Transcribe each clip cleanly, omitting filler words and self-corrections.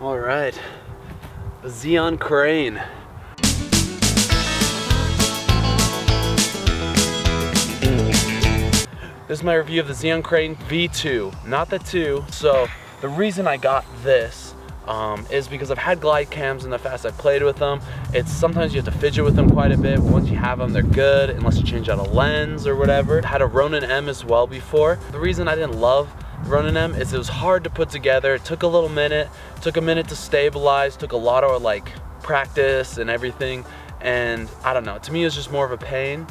All right, the Zhiyun Crane. This is my review of the Zhiyun Crane V2, not the 2. So the reason I got this is because I've had glide cams in the past. I've played with them. It's sometimes you have to fidget with them quite a bit, but once you have them, they're good unless you change out a lens or whatever. I had a Ronin-M as well before. The reason I didn't love Ronin-M is it was hard to put together. It took a little minute, took a minute to stabilize, took a lot of like practice and everything. And I don't know, to me it was just more of a pain.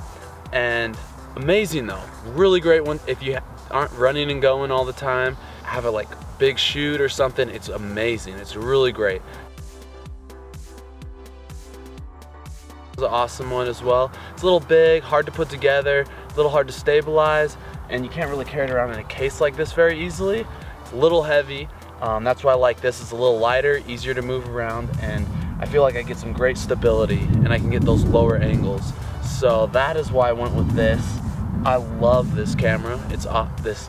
And amazing though, really great one if you aren't running and going all the time, have a like big shoot or something. It's amazing, it's really great. It's an awesome one as well. It's a little big, hard to put together, a little hard to stabilize, and you can't really carry it around in a case like this very easily. It's a little heavy, that's why I like this. It's a little lighter, easier to move around, and I feel like I get some great stability and I can get those lower angles. So that is why I went with this. I love this camera.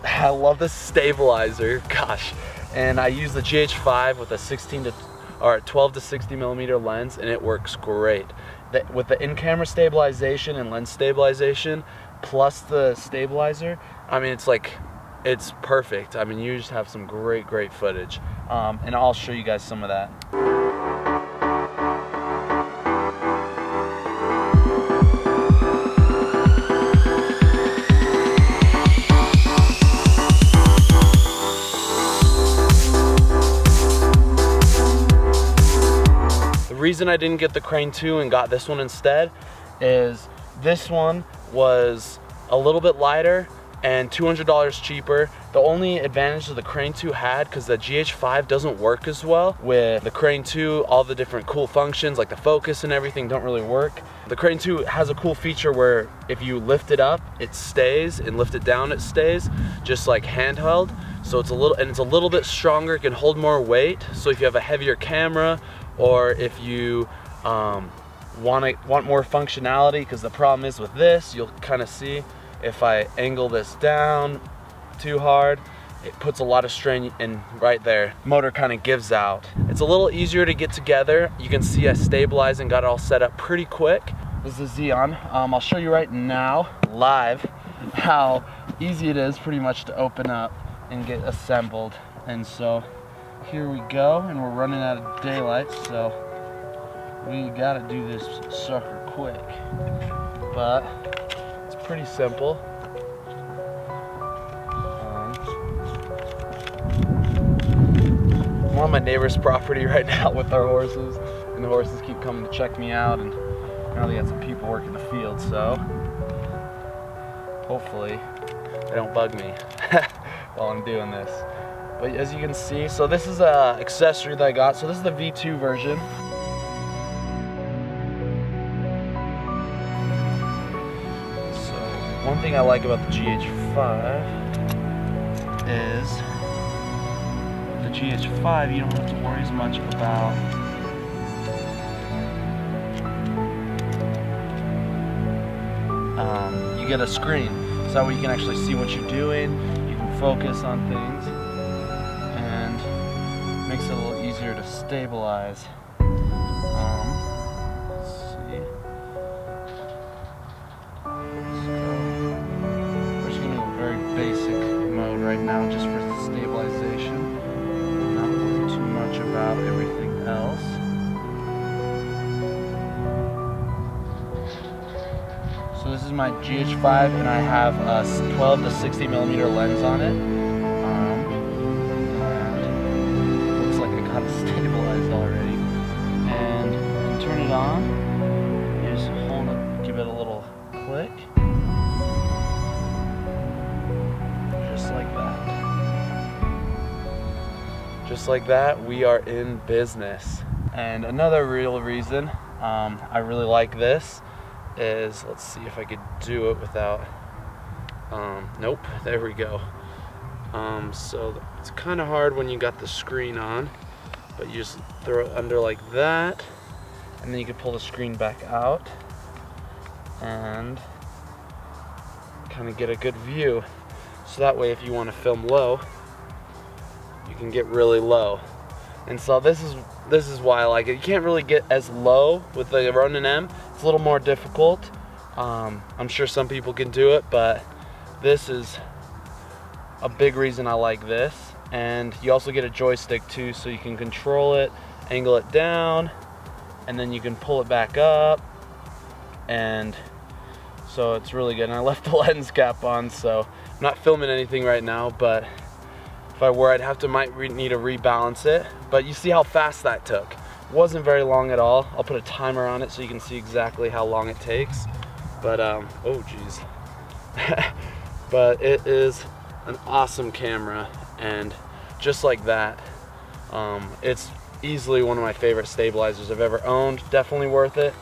I love this stabilizer, gosh. And I use the GH5 with a 12 to 60 millimeter lens, and it works great. With the in-camera stabilization and lens stabilization, plus the stabilizer, I mean, it's perfect. I mean, you just have some great footage. And I'll show you guys some of that. The reason I didn't get the Crane 2 and got this one instead is this one was a little bit lighter and $200 cheaper. The only advantage that the Crane 2 had, because the GH5 doesn't work as well with the Crane 2, all the different cool functions like the focus and everything don't really work. The Crane 2 has a cool feature where if you lift it up, it stays, and lift it down, it stays, just like handheld. So it's a little bit stronger, it can hold more weight. So if you have a heavier camera, or if you want more functionality, because the problem is with this, you'll kind of see if I angle this down too hard, it puts a lot of strain in right there. Motor kind of gives out. It's a little easier to get together. You can see I stabilized and got it all set up pretty quick. This is Zhiyun. I'll show you right now, live, how easy it is pretty much to open up and get assembled. And so here we go, and we're running out of daylight, so we gotta do this sucker quick. But it's pretty simple. I'm on my neighbor's property right now with our horses, and the horses keep coming to check me out, and apparently got some people working the field, so hopefully they don't bug me while I'm doing this. But as you can see, so this is an accessory that I got. So this is the V2 version. So one thing I like about the GH5 is the GH5, you don't have to worry as much about you get a screen. So that way you can actually see what you're doing, you can focus on things, makes it a little easier to stabilize. Let's see. We're just going to do a very basic mode right now just for stabilization. Not worry too much about everything else. So this is my GH5, and I have a 12 to 60 millimeter lens on it. Stabilized already, and turn it on. You just hold it, give it a little click, just like that. Just like that, we are in business. And another real reason I really like this is, let's see if I could do it without, nope, there we go. So it's kind of hard when you got the screen on, but you just throw it under like that, and then you can pull the screen back out and kind of get a good view. So that way if you want to film low, you can get really low. And so this is why I like it. You can't really get as low with the Ronin-M. It's a little more difficult. I'm sure some people can do it, but this is a big reason I like this. And you also get a joystick too, so you can control it, angle it down, and then you can pull it back up. And so it's really good. And I left the lens cap on, so I'm not filming anything right now, but if I were, might need to rebalance it. But you see how fast that took. It wasn't very long at all. I'll put a timer on it so you can see exactly how long it takes. But oh geez. But it is an awesome camera, and just like that, it's easily one of my favorite stabilizers I've ever owned. Definitely worth it.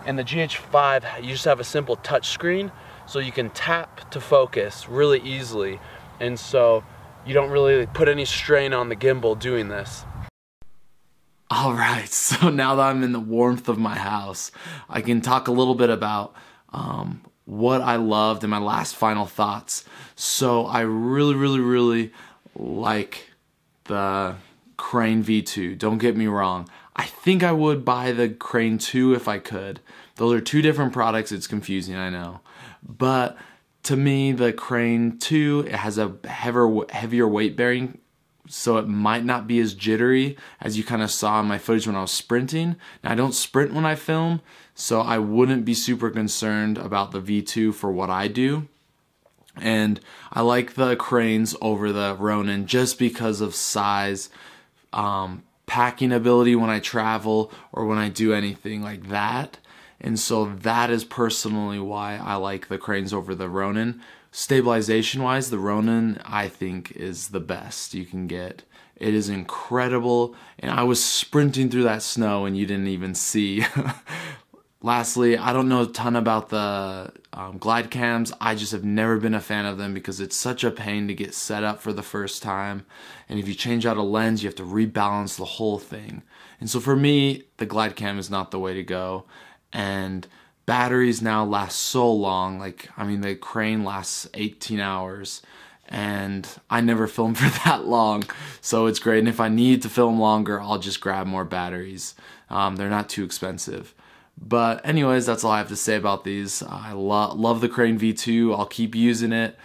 And the GH5, you just have a simple touch screen, so you can tap to focus really easily, and so you don't really put any strain on the gimbal doing this. Alright, so now that I'm in the warmth of my house, I can talk a little bit about what I loved and my last final thoughts. So I really like the Crane V2, don't get me wrong. I think I would buy the Crane 2 if I could. Those are two different products. It's confusing, I know. But to me, the Crane 2, it has a heavier weight bearing, so it might not be as jittery as you kind of saw in my footage when I was sprinting. Now, I don't sprint when I film, so I wouldn't be super concerned about the V2 for what I do. And I like the Cranes over the Ronin just because of size, packing ability when I travel or when I do anything like that. And so that is personally why I like the Cranes over the Ronin. Stabilization wise, the Ronin I think is the best you can get. It is incredible, and I was sprinting through that snow and you didn't even see. Lastly, I don't know a ton about the glide cams. I just have never been a fan of them because it's such a pain to get set up for the first time. And if you change out a lens, you have to rebalance the whole thing. And so for me, the glide cam is not the way to go. And batteries now last so long. Like, I mean, the Crane lasts 18 hours. And I never film for that long. So it's great. And if I need to film longer, I'll just grab more batteries. They're not too expensive. But anyways, that's all I have to say about these. I love the Crane V2. I'll keep using it.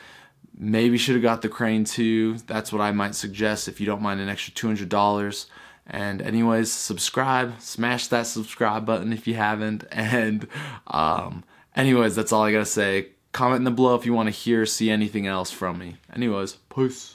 Maybe should have got the Crane 2. That's what I might suggest if you don't mind an extra $200. And anyways, subscribe. Smash that subscribe button if you haven't. And anyways, that's all I gotta say. Comment in the below if you want to hear or see anything else from me. Anyways, peace.